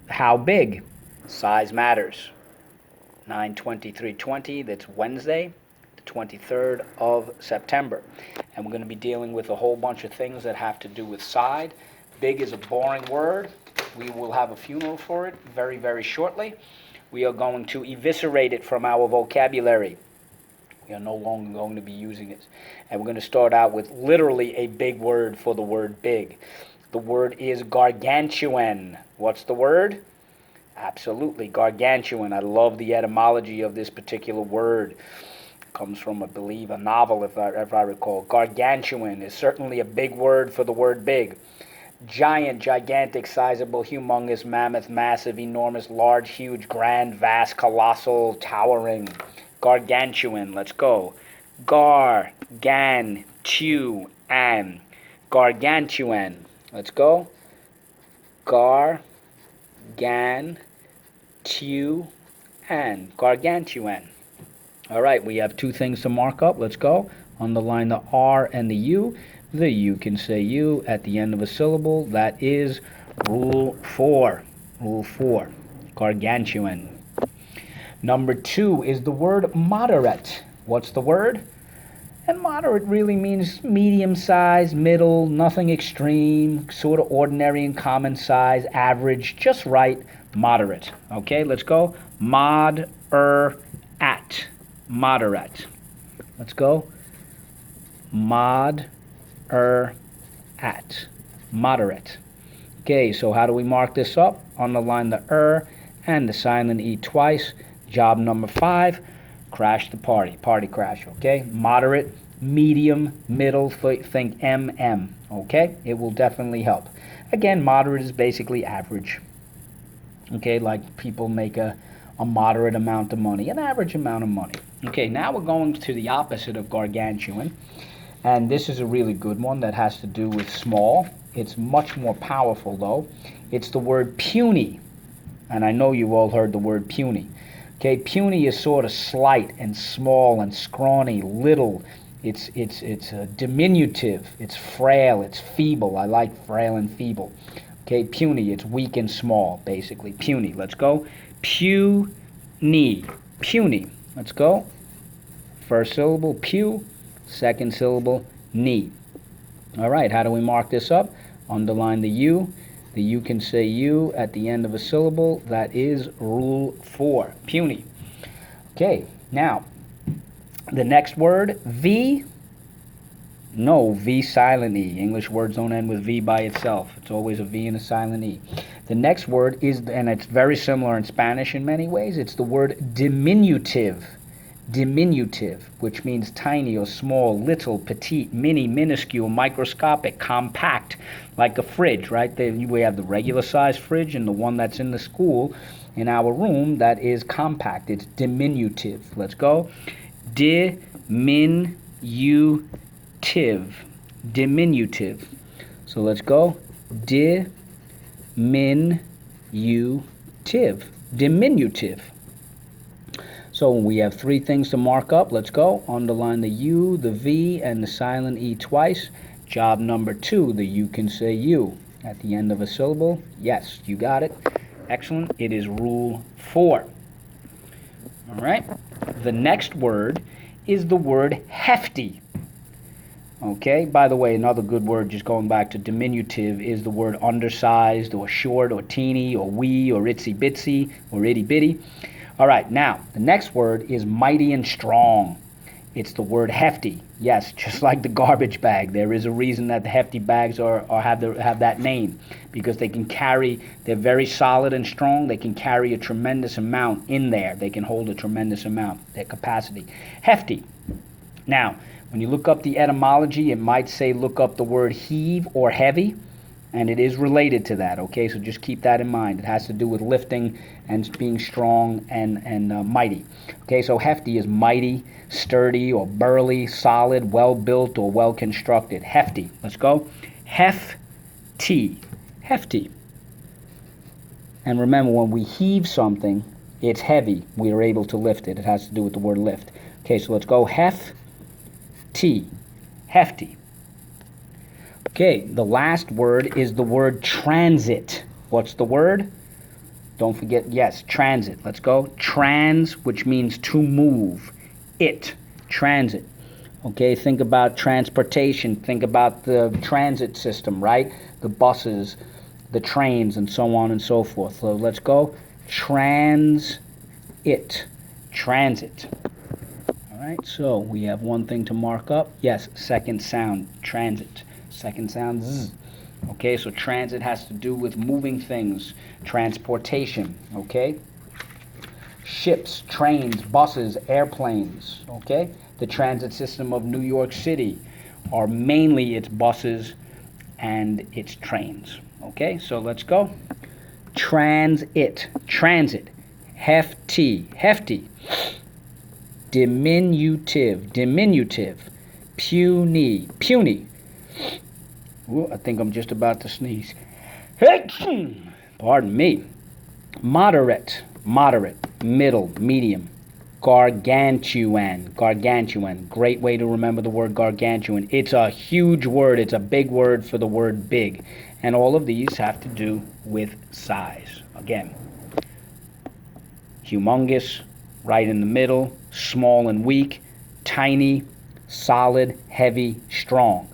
How big? Size matters. 9/23/20, that's Wednesday, the 23rd of September. And we're going to be dealing with a whole bunch of things that have to do with side. Big is a boring word. We will have a funeral for it very, very shortly. We are going to eviscerate it from our vocabulary. We are no longer going to be using it. And we're going to start out with literally a big word for the word big. The word is gargantuan. What's the word? Absolutely, gargantuan. I love the etymology of this particular word. It comes from, I believe, a novel, if I recall. Gargantuan is certainly a big word for the word big. Giant, gigantic, sizable, humongous, mammoth, massive, enormous, large, huge, grand, vast, colossal, towering. Gargantuan. Let's go. Gar-gan-tu-an. Gargantuan. Let's go. Gar-gan-tu-an. Gargantuan. All right, we have two things to mark up. Let's go. Underline the R and the U. The U can say U at the end of a syllable. That is Rule 4. Rule 4. Gargantuan. Number 2 is the word moderate. What's the word? And moderate really means medium size, middle, nothing extreme, sort of ordinary and common size, average, just right, moderate. Okay, let's go. Mod-er-at. Moderate. Let's go. Mod-er-at. Moderate. Okay, so how do we mark this up? Underline the and the silent E twice. Job number 5, crash the party. Party crash, okay? Moderate, medium, middle, think MM, okay? It will definitely help. Again, moderate is basically average. Okay, like people make a moderate amount of money, an average amount of money. Okay, now we're going to the opposite of gargantuan. And this is a really good one that has to do with small. It's much more powerful, though. It's the word puny. And I know you've all heard the word puny. Okay, puny is sort of slight and small and scrawny, little. It's a diminutive. It's frail. It's feeble. I like frail and feeble. Okay, puny. It's weak and small, basically. Puny. Let's go. Puny. Puny. Let's go. First syllable, pew. Second syllable, knee. All right, how do we mark this up? Underline the U. The U can say U at the end of a syllable. That is Rule 4, puny. Okay, now, the next word, V. No, V silent E. English words don't end with V by itself. It's always a V and a silent E. The next word is, and it's very similar in Spanish in many ways, it's the word diminutive. Diminutive, which means tiny or small, little, petite, mini, minuscule, microscopic, compact, like a fridge, right? We have the regular size fridge and the one that's in the school in our room that is compact. It's diminutive. Let's go. Diminutive. Diminutive. So let's go. Diminutive. Diminutive. So we have 3 things to mark up. Let's go. Underline the U, the V, and the silent E twice. Job number 2, the U can say U at the end of a syllable. Yes, you got it. Excellent. It is Rule 4. All right. The next word is the word hefty. Okay, by the way, another good word, just going back to diminutive, is the word undersized or short or teeny or wee or itsy bitsy or itty bitty. All right, now, the next word is mighty and strong. It's the word hefty. Yes, just like the garbage bag. There is a reason that the hefty bags have that name, because they can carry, they're very solid and strong. They can carry a tremendous amount in there. They can hold a tremendous amount, their capacity. Hefty. Now, when you look up the etymology, it might say look up the word heave or heavy. And it is related to that, okay? So just keep that in mind. It has to do with lifting and being strong and mighty. Okay, so hefty is mighty, sturdy, or burly, solid, well-built, or well-constructed. Hefty. Let's go. Hefty. Hefty. And remember, when we heave something, it's heavy. We are able to lift it. It has to do with the word lift. Okay, so let's go. Hefty. Hefty. Okay, the last word is the word transit. What's the word? Don't forget, yes, transit. Let's go. Trans, which means to move. It, transit. Okay, think about transportation. Think about the transit system, right? The buses, the trains, and so on and so forth. So let's go. Transit. Transit. All right, so we have one thing to mark up. Yes, second sound, transit. Second sound, z. Okay, so transit has to do with moving things, transportation, okay? Ships, trains, buses, airplanes, okay? The transit system of New York City are mainly its buses and its trains, okay? So let's go. Transit, transit, hefty, hefty. Diminutive, diminutive. Puny, puny. Ooh, I think I'm just about to sneeze. Pardon me. Moderate, moderate, middle, medium. Gargantuan, gargantuan. Great way to remember the word gargantuan. It's a huge word. It's a big word for the word big. And all of these have to do with size. Again, humongous, right in the middle, small and weak, tiny, solid, heavy, strong.